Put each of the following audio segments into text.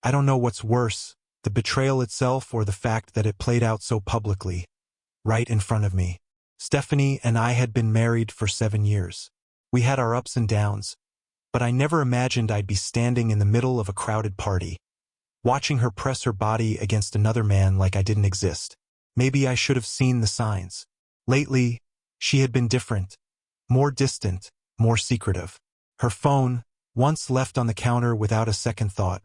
I don't know what's worse, the betrayal itself or the fact that it played out so publicly, right in front of me. Stephanie and I had been married for 7 years. We had our ups and downs, but I never imagined I'd be standing in the middle of a crowded party, watching her press her body against another man like I didn't exist. Maybe I should have seen the signs. Lately, she had been different, more distant, more secretive. Her phone, once left on the counter without a second thought,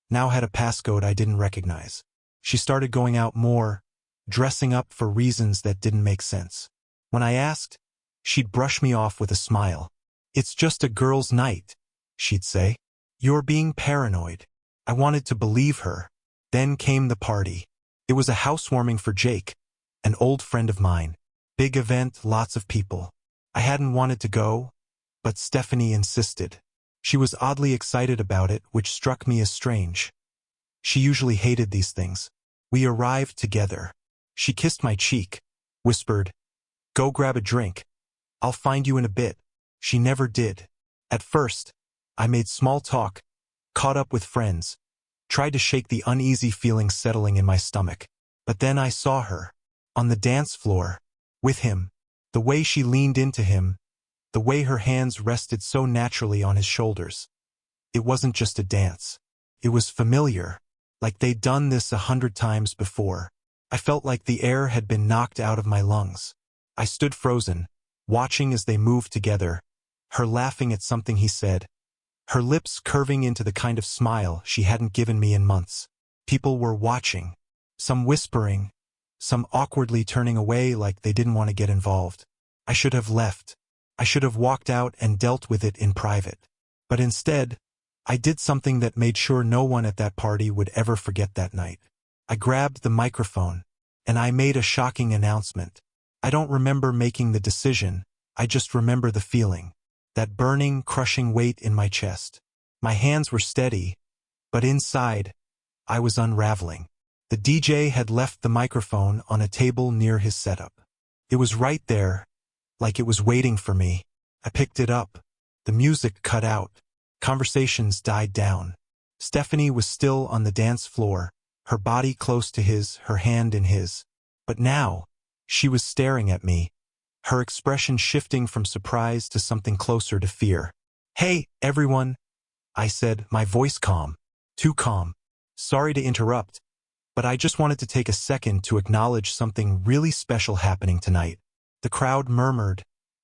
now had a passcode I didn't recognize. She started going out more, dressing up for reasons that didn't make sense. When I asked, she'd brush me off with a smile. "It's just a girls' night," she'd say. "You're being paranoid." I wanted to believe her. Then came the party. It was a housewarming for Jake, an old friend of mine. Big event, lots of people. I hadn't wanted to go, but Stephanie insisted. She was oddly excited about it, which struck me as strange. She usually hated these things. We arrived together. She kissed my cheek, whispered, "Go grab a drink. I'll find you in a bit." She never did. At first, I made small talk, caught up with friends, tried to shake the uneasy feeling settling in my stomach. But then I saw her, on the dance floor, with him. The way she leaned into him, the way her hands rested so naturally on his shoulders. It wasn't just a dance. It was familiar, like they'd done this 100 times before. I felt like the air had been knocked out of my lungs. I stood frozen, watching as they moved together, her laughing at something he said, her lips curving into the kind of smile she hadn't given me in months. People were watching, some whispering, some awkwardly turning away like they didn't want to get involved. I should have left. I should have walked out and dealt with it in private. But instead, I did something that made sure no one at that party would ever forget that night. I grabbed the microphone, and I made a shocking announcement. I don't remember making the decision, I just remember the feeling. That burning, crushing weight in my chest. My hands were steady, but inside, I was unraveling. The DJ had left the microphone on a table near his setup. It was right there, like it was waiting for me. I picked it up. The music cut out. Conversations died down. Stephanie was still on the dance floor, her body close to his, her hand in his. But now, she was staring at me, her expression shifting from surprise to something closer to fear. "Hey, everyone," I said, my voice calm. Too calm. "Sorry to interrupt, but I just wanted to take a second to acknowledge something really special happening tonight." The crowd murmured,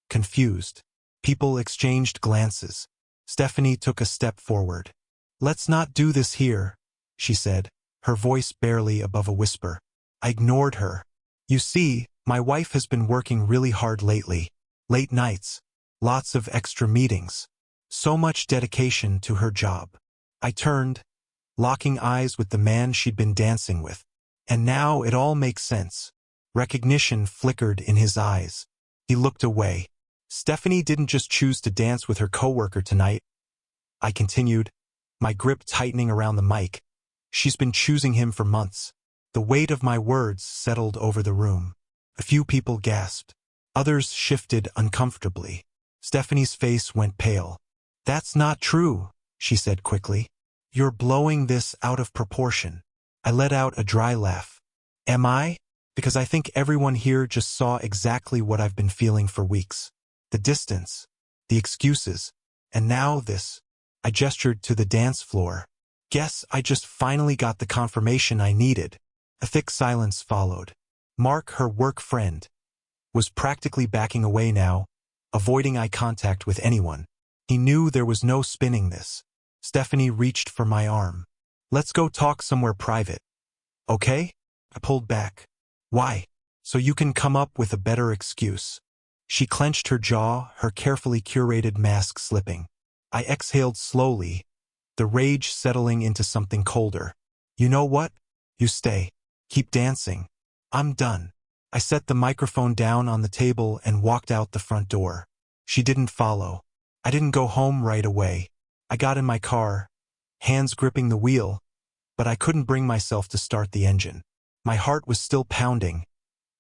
confused. People exchanged glances. Stephanie took a step forward. "Let's not do this here," she said, her voice barely above a whisper. I ignored her. "You see, my wife has been working really hard lately. Late nights, lots of extra meetings, so much dedication to her job." I turned, locking eyes with the man she'd been dancing with. And now it all makes sense. Recognition flickered in his eyes. He looked away. "Stephanie didn't just choose to dance with her coworker tonight," I continued, my grip tightening around the mic. "She's been choosing him for months." The weight of my words settled over the room. A few people gasped. Others shifted uncomfortably. Stephanie's face went pale. "That's not true," she said quickly. "You're blowing this out of proportion." I let out a dry laugh. "Am I? Because I think everyone here just saw exactly what I've been feeling for weeks. The distance, the excuses, and now this." I gestured to the dance floor. "Guess I just finally got the confirmation I needed." A thick silence followed. Mark, her work friend, was practically backing away now, avoiding eye contact with anyone. He knew there was no spinning this. Stephanie reached for my arm. "Let's go talk somewhere private. Okay?" I pulled back. "Why?" "So you can come up with a better excuse." She clenched her jaw, her carefully curated mask slipping. I exhaled slowly, the rage settling into something colder. "You know what? You stay. Keep dancing. I'm done." I set the microphone down on the table and walked out the front door. She didn't follow. I didn't go home right away. I got in my car, hands gripping the wheel, but I couldn't bring myself to start the engine. My heart was still pounding,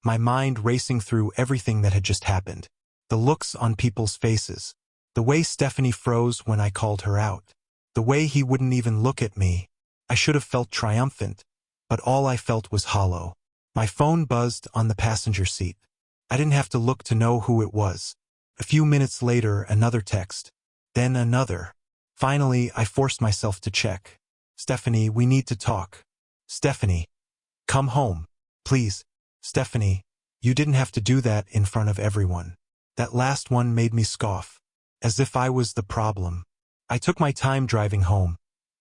my mind racing through everything that had just happened. The looks on people's faces, the way Stephanie froze when I called her out, the way he wouldn't even look at me. I should have felt triumphant, but all I felt was hollow. My phone buzzed on the passenger seat. I didn't have to look to know who it was. A few minutes later, another text. Then another. Finally, I forced myself to check. Stephanie, we need to talk. Stephanie, come home, please. Stephanie, you didn't have to do that in front of everyone. That last one made me scoff, as if I was the problem. I took my time driving home,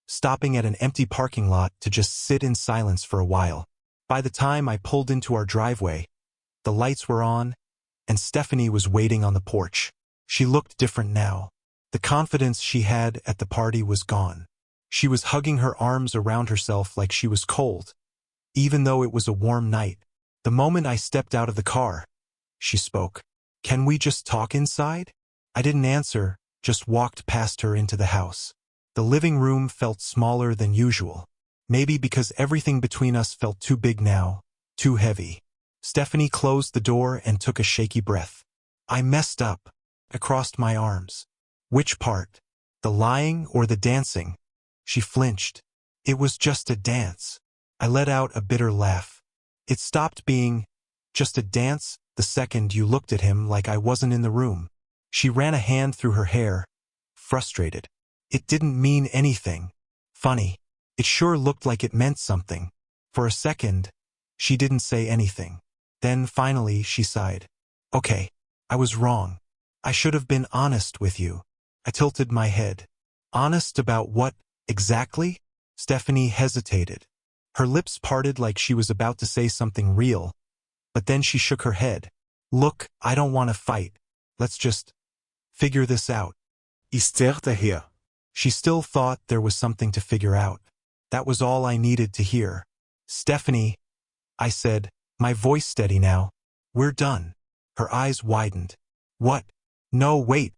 stopping at an empty parking lot to just sit in silence for a while. By the time I pulled into our driveway, the lights were on, and Stephanie was waiting on the porch. She looked different now. The confidence she had at the party was gone. She was hugging her arms around herself like she was cold, even though it was a warm night. The moment I stepped out of the car, she spoke. Can we just talk inside? I didn't answer, just walked past her into the house. The living room felt smaller than usual. Maybe because everything between us felt too big now, too heavy. Stephanie closed the door and took a shaky breath. I messed up. I crossed my arms. Which part? The lying or the dancing? She flinched. It was just a dance. I let out a bitter laugh. It stopped being just a dance the second you looked at him like I wasn't in the room. She ran a hand through her hair, frustrated. It didn't mean anything. Funny. It sure looked like it meant something. For a second, she didn't say anything. Then finally she sighed. Okay, I was wrong. I should have been honest with you. I tilted my head. Honest about what, exactly? Stephanie hesitated. Her lips parted like she was about to say something real, but then she shook her head. Look, I don't want to fight. Let's just figure this out. Esther here. She still thought there was something to figure out. That was all I needed to hear. Stephanie, I said, my voice steady now. We're done. Her eyes widened. What? No, wait.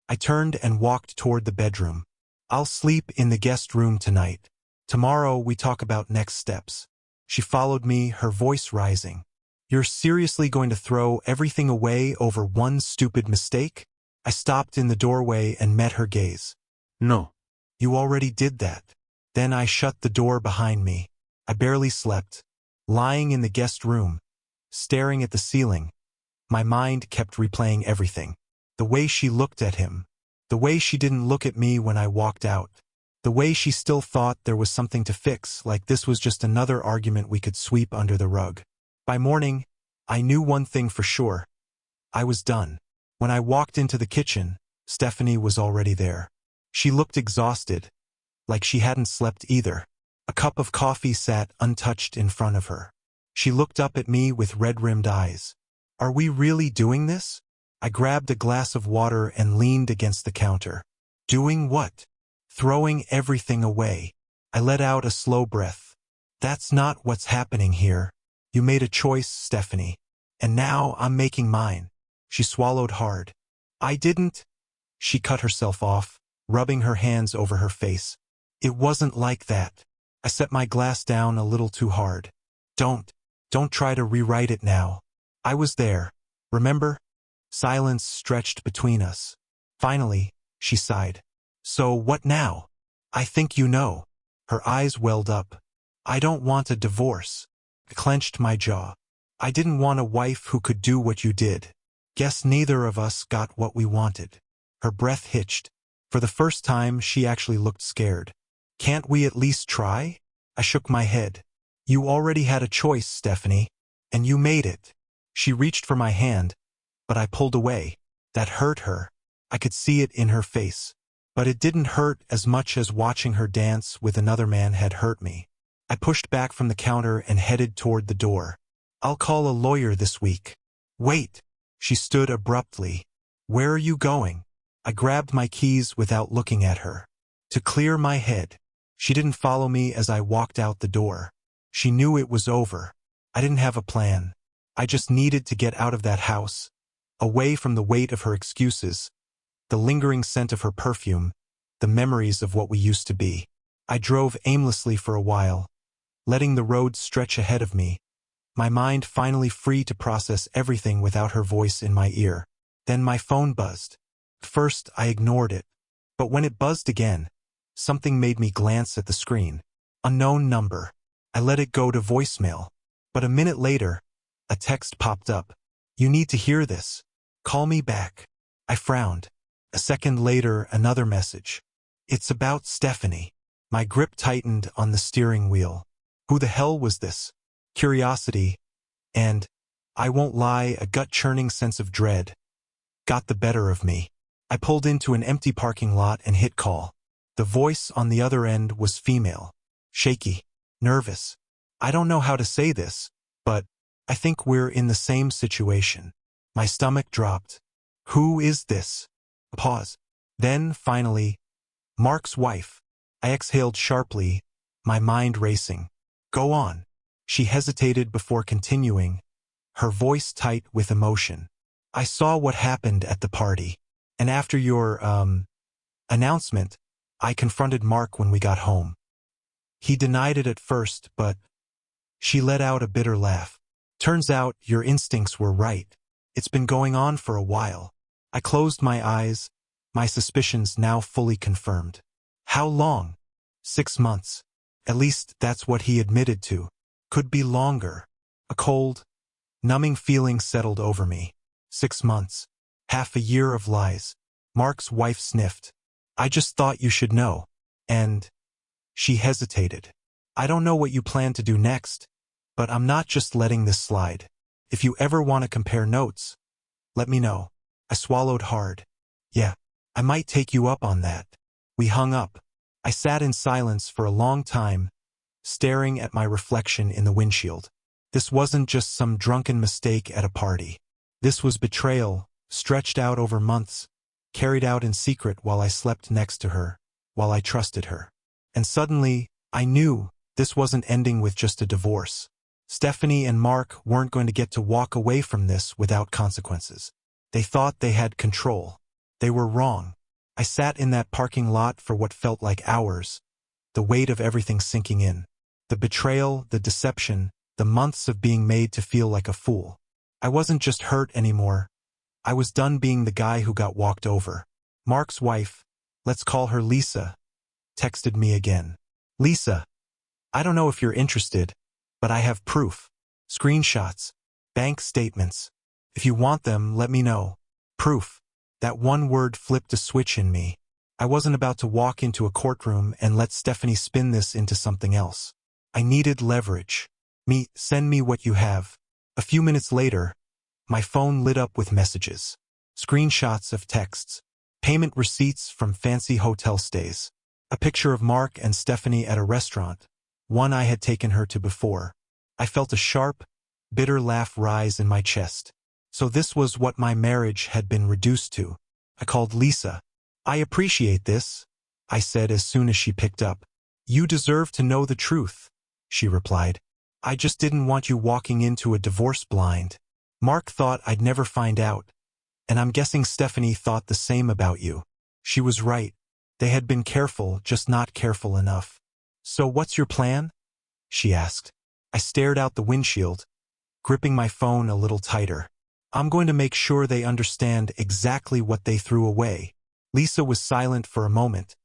I turned and walked toward the bedroom. I'll sleep in the guest room tonight. Tomorrow we talk about next steps. She followed me, her voice rising. You're seriously going to throw everything away over one stupid mistake? I stopped in the doorway and met her gaze. No. You already did that. Then I shut the door behind me. I barely slept. Lying in the guest room, staring at the ceiling, my mind kept replaying everything. The way she looked at him. The way she didn't look at me when I walked out. The way she still thought there was something to fix, like this was just another argument we could sweep under the rug. By morning, I knew one thing for sure. I was done. When I walked into the kitchen, Stephanie was already there. She looked exhausted, like she hadn't slept either. A cup of coffee sat untouched in front of her. She looked up at me with red-rimmed eyes. Are we really doing this? I grabbed a glass of water and leaned against the counter. Doing what? Throwing everything away. I let out a slow breath. That's not what's happening here. You made a choice, Stephanie. And now I'm making mine. She swallowed hard. I didn't. She cut herself off, rubbing her hands over her face. It wasn't like that. I set my glass down a little too hard. Don't try to rewrite it now. I was there. Remember? Silence stretched between us. Finally, she sighed. So what now? I think you know. Her eyes welled up. I don't want a divorce. I clenched my jaw. I didn't want a wife who could do what you did. Guess neither of us got what we wanted. Her breath hitched. For the first time, she actually looked scared. Can't we at least try? I shook my head. You already had a choice, Stephanie, and you made it. She reached for my hand, but I pulled away. That hurt her. I could see it in her face. But it didn't hurt as much as watching her dance with another man had hurt me. I pushed back from the counter and headed toward the door. I'll call a lawyer this week. Wait. She stood abruptly. Where are you going? I grabbed my keys without looking at her. To clear my head. She didn't follow me as I walked out the door. She knew it was over. I didn't have a plan. I just needed to get out of that house, away from the weight of her excuses, the lingering scent of her perfume, the memories of what we used to be. I drove aimlessly for a while, letting the road stretch ahead of me, my mind finally free to process everything without her voice in my ear. Then my phone buzzed. First, I ignored it, but when it buzzed again, something made me glance at the screen. Unknown number. I let it go to voicemail. But a minute later, a text popped up. You need to hear this. Call me back. I frowned. A second later, another message. It's about Stephanie. My grip tightened on the steering wheel. Who the hell was this? Curiosity, and, I won't lie, a gut-churning sense of dread got the better of me. I pulled into an empty parking lot and hit call. The voice on the other end was female. Shaky. Nervous. I don't know how to say this, but I think we're in the same situation. My stomach dropped. Who is this? A pause. Then, finally, Mark's wife. I exhaled sharply, my mind racing. Go on. She hesitated before continuing, her voice tight with emotion. I saw what happened at the party, and after your, announcement, I confronted Mark when we got home. He denied it at first, but she let out a bitter laugh. Turns out your instincts were right. It's been going on for a while. I closed my eyes, my suspicions now fully confirmed. How long? 6 months. At least that's what he admitted to. Could be longer. A cold, numbing feeling settled over me. 6 months. Half a year of lies. Mark's wife sniffed. I just thought you should know. And she hesitated. I don't know what you plan to do next, but I'm not just letting this slide. If you ever want to compare notes, let me know. I swallowed hard. Yeah, I might take you up on that. We hung up. I sat in silence for a long time, staring at my reflection in the windshield. This wasn't just some drunken mistake at a party. This was betrayal, stretched out over months, carried out in secret while I slept next to her, while I trusted her. And suddenly, I knew this wasn't ending with just a divorce. Stephanie and Mark weren't going to get to walk away from this without consequences. They thought they had control. They were wrong. I sat in that parking lot for what felt like hours, the weight of everything sinking in. The betrayal, the deception, the months of being made to feel like a fool. I wasn't just hurt anymore. I was done being the guy who got walked over. Mark's wife, let's call her Lisa, texted me again. Lisa, I don't know if you're interested, but I have proof. Screenshots. Bank statements. If you want them, let me know. Proof. That one word flipped a switch in me. I wasn't about to walk into a courtroom and let Stephanie spin this into something else. I needed leverage. Send me what you have. A few minutes later, my phone lit up with messages. Screenshots of texts. Payment receipts from fancy hotel stays. A picture of Mark and Stephanie at a restaurant, one I had taken her to before. I felt a sharp, bitter laugh rise in my chest. So this was what my marriage had been reduced to. I called Lisa. I appreciate this, I said as soon as she picked up. You deserve to know the truth, she replied. I just didn't want you walking into a divorce blind. Mark thought I'd never find out, and I'm guessing Stephanie thought the same about you. She was right. They had been careful, just not careful enough. So what's your plan? She asked. I stared out the windshield, gripping my phone a little tighter. I'm going to make sure they understand exactly what they threw away. Lisa was silent for a moment,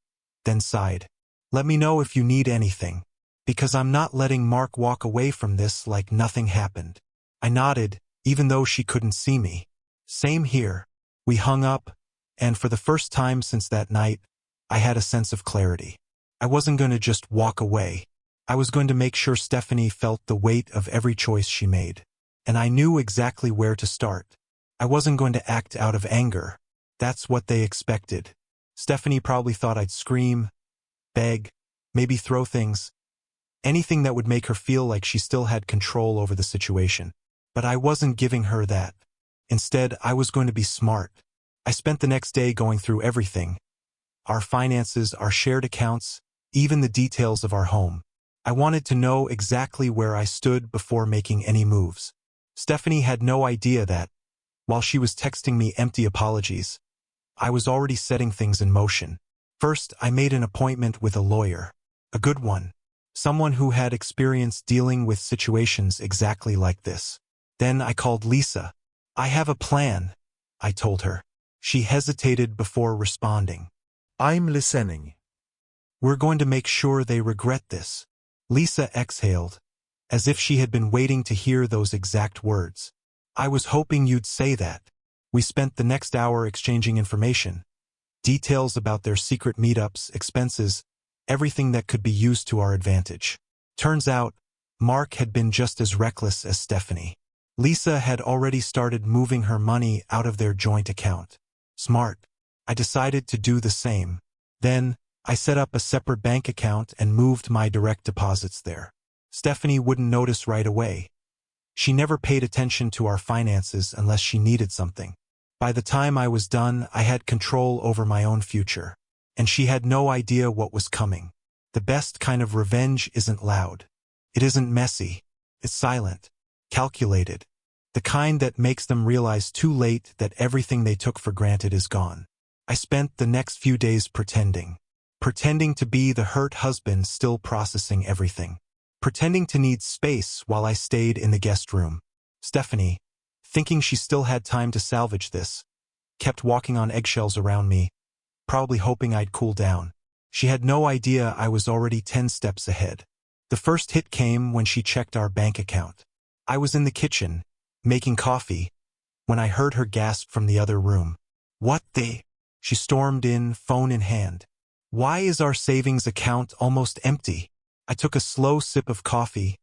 then sighed. Let me know if you need anything, because I'm not letting Mark walk away from this like nothing happened. I nodded, even though she couldn't see me. Same here. We hung up, and for the first time since that night, I had a sense of clarity. I wasn't going to just walk away. I was going to make sure Stephanie felt the weight of every choice she made. And I knew exactly where to start. I wasn't going to act out of anger. That's what they expected. Stephanie probably thought I'd scream, beg, maybe throw things. Anything that would make her feel like she still had control over the situation. But I wasn't giving her that. Instead, I was going to be smart. I spent the next day going through everything. Our finances, our shared accounts, even the details of our home. I wanted to know exactly where I stood before making any moves. Stephanie had no idea that, while she was texting me empty apologies, I was already setting things in motion. First, I made an appointment with a lawyer. A good one. Someone who had experience dealing with situations exactly like this. Then I called Lisa. I have a plan, I told her. She hesitated before responding. I'm listening. We're going to make sure they regret this. Lisa exhaled, as if she had been waiting to hear those exact words. I was hoping you'd say that. We spent the next hour exchanging information. Details about their secret meetups, expenses, everything that could be used to our advantage. Turns out, Mark had been just as reckless as Stephanie. Lisa had already started moving her money out of their joint account. Smart. I decided to do the same. Then, I set up a separate bank account and moved my direct deposits there. Stephanie wouldn't notice right away. She never paid attention to our finances unless she needed something. By the time I was done, I had control over my own future. And she had no idea what was coming. The best kind of revenge isn't loud. It isn't messy. It's silent, calculated. The kind that makes them realize too late that everything they took for granted is gone. I spent the next few days pretending to be the hurt husband still processing everything. Pretending to need space while I stayed in the guest room. Stephanie, thinking she still had time to salvage this, kept walking on eggshells around me, probably hoping I'd cool down. She had no idea I was already 10 steps ahead. The first hit came when she checked our bank account. I was in the kitchen, making coffee, when I heard her gasp from the other room. What the? She stormed in, phone in hand. Why is our savings account almost empty? I took a slow sip of coffee,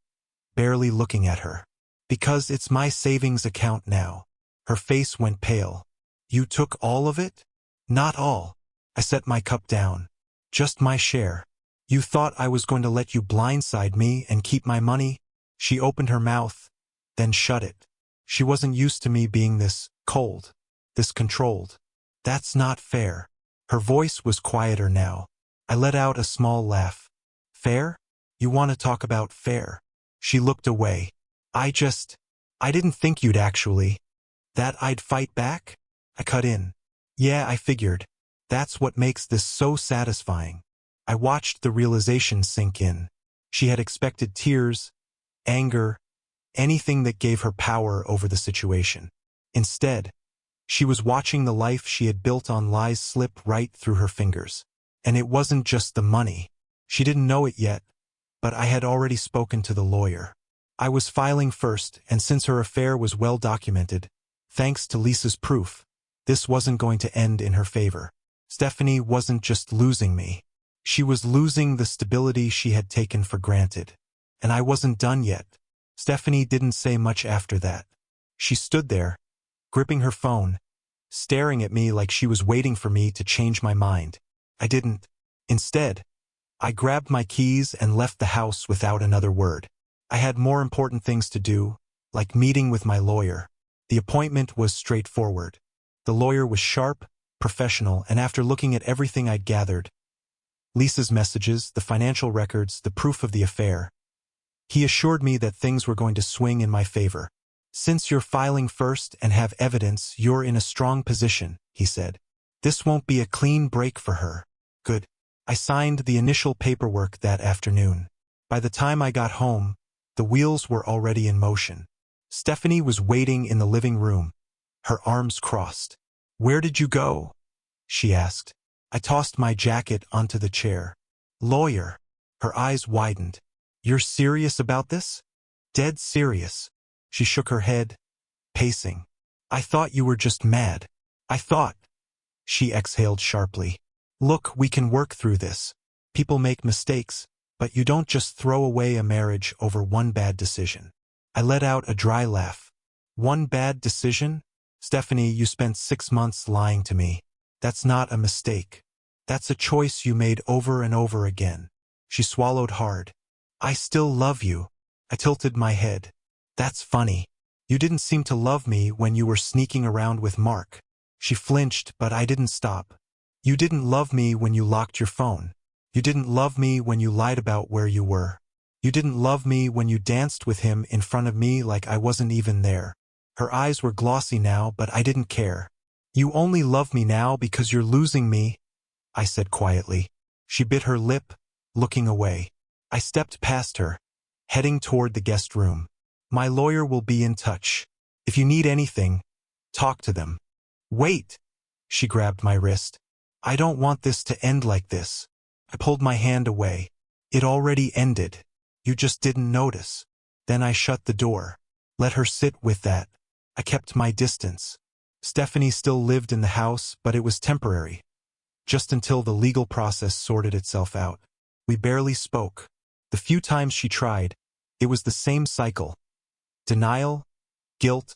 barely looking at her. Because it's my savings account now. Her face went pale. You took all of it? Not all. I set my cup down. Just my share. You thought I was going to let you blindside me and keep my money? She opened her mouth, then shut it. She wasn't used to me being this cold, this controlled. That's not fair. Her voice was quieter now. I let out a small laugh. Fair? You want to talk about fair? She looked away. I didn't think you'd actually. That I'd fight back? I cut in. Yeah, I figured. That's what makes this so satisfying. I watched the realization sink in. She had expected tears, anger, anything that gave her power over the situation. Instead, she was watching the life she had built on lies slip right through her fingers. And it wasn't just the money. She didn't know it yet, but I had already spoken to the lawyer. I was filing first, and since her affair was well documented, thanks to Lisa's proof, this wasn't going to end in her favor. Stephanie wasn't just losing me. She was losing the stability she had taken for granted. And I wasn't done yet. Stephanie didn't say much after that. She stood there, gripping her phone, staring at me like she was waiting for me to change my mind. I didn't. Instead, I grabbed my keys and left the house without another word. I had more important things to do, like meeting with my lawyer. The appointment was straightforward. The lawyer was sharp, professional, and after looking at everything I'd gathered, Lisa's messages, the financial records, the proof of the affair, he assured me that things were going to swing in my favor. Since you're filing first and have evidence, you're in a strong position, he said. This won't be a clean break for her. Good. I signed the initial paperwork that afternoon. By the time I got home, the wheels were already in motion. Stephanie was waiting in the living room, her arms crossed. Where did you go? She asked. I tossed my jacket onto the chair. Lawyer. Her eyes widened. You're serious about this? Dead serious. She shook her head, pacing. I thought you were just mad. I thought. She exhaled sharply. Look, we can work through this. People make mistakes, but you don't just throw away a marriage over one bad decision. I let out a dry laugh. One bad decision? Stephanie, you spent 6 months lying to me. That's not a mistake. That's a choice you made over and over again. She swallowed hard. I still love you. I tilted my head. That's funny. You didn't seem to love me when you were sneaking around with Mark. She flinched, but I didn't stop. You didn't love me when you locked your phone. You didn't love me when you lied about where you were. You didn't love me when you danced with him in front of me like I wasn't even there. Her eyes were glossy now, but I didn't care. You only love me now because you're losing me, I said quietly. She bit her lip, looking away. I stepped past her, heading toward the guest room. My lawyer will be in touch. If you need anything, talk to them. Wait! She grabbed my wrist. I don't want this to end like this. I pulled my hand away. It already ended. You just didn't notice. Then I shut the door. Let her sit with that. I kept my distance. Stephanie still lived in the house, but it was temporary. Just until the legal process sorted itself out. We barely spoke. The few times she tried, it was the same cycle. Denial, guilt,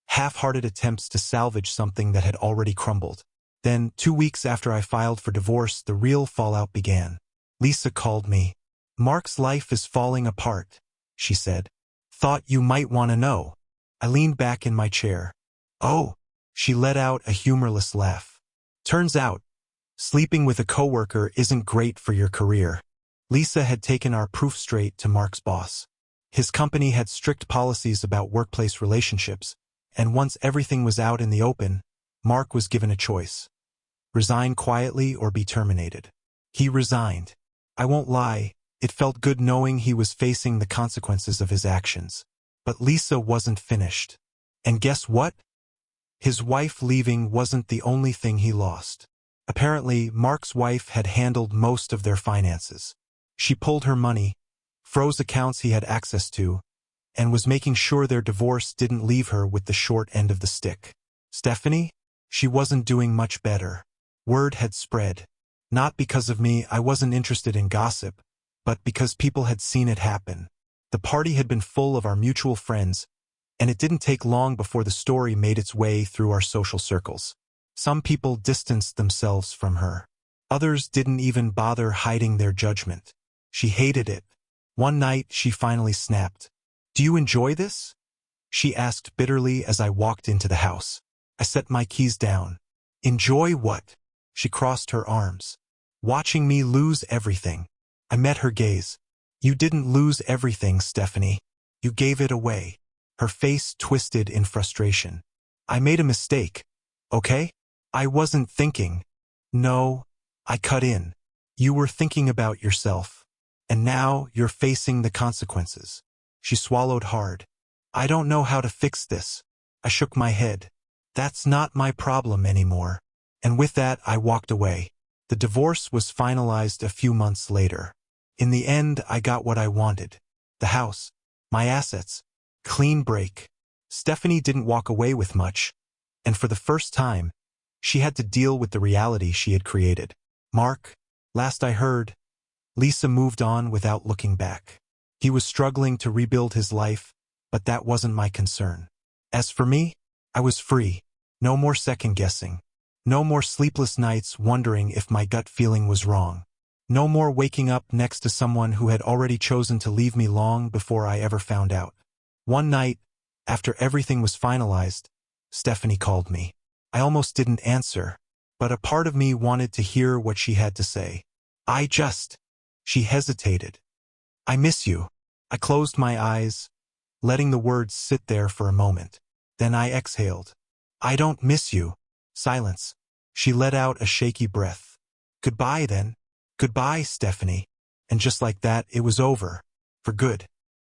half-hearted attempts to salvage something that had already crumbled. Then, 2 weeks after I filed for divorce, the real fallout began. Lisa called me. "Mark's life is falling apart," she said. "Thought you might want to know." I leaned back in my chair. "Oh," she let out a humorless laugh. "Turns out, sleeping with a coworker isn't great for your career." Lisa had taken our proof straight to Mark's boss. His company had strict policies about workplace relationships, and once everything was out in the open, Mark was given a choice: resign quietly or be terminated. He resigned. I won't lie, it felt good knowing he was facing the consequences of his actions. But Lisa wasn't finished. And guess what? His wife leaving wasn't the only thing he lost. Apparently, Mark's wife had handled most of their finances. She pulled her money, froze accounts he had access to, and was making sure their divorce didn't leave her with the short end of the stick. Stephanie? She wasn't doing much better. Word had spread. Not because of me, I wasn't interested in gossip, but because people had seen it happen. The party had been full of our mutual friends, and it didn't take long before the story made its way through our social circles. Some people distanced themselves from her. Others didn't even bother hiding their judgment. She hated it. One night, she finally snapped. "Do you enjoy this?" she asked bitterly as I walked into the house. I set my keys down. "Enjoy what?" She crossed her arms. "Watching me lose everything." I met her gaze. "You didn't lose everything, Stephanie. You gave it away." Her face twisted in frustration. "I made a mistake, okay? I wasn't thinking." "No," I cut in. "You were thinking about yourself. And now you're facing the consequences." She swallowed hard. "I don't know how to fix this." I shook my head. "That's not my problem anymore." And with that, I walked away. The divorce was finalized a few months later. In the end, I got what I wanted. The house, my assets, clean break. Stephanie didn't walk away with much, and for the first time, she had to deal with the reality she had created. Mark, last I heard, Lisa moved on without looking back. He was struggling to rebuild his life, but that wasn't my concern. As for me, I was free. No more second-guessing. No more sleepless nights wondering if my gut feeling was wrong. No more waking up next to someone who had already chosen to leave me long before I ever found out. One night, after everything was finalized, Stephanie called me. I almost didn't answer, but a part of me wanted to hear what she had to say. She hesitated. "I miss you." I closed my eyes, letting the words sit there for a moment. Then I exhaled. "I don't miss you." Silence. She let out a shaky breath. "Goodbye, then." "Goodbye, Stephanie." And just like that, it was over. For good.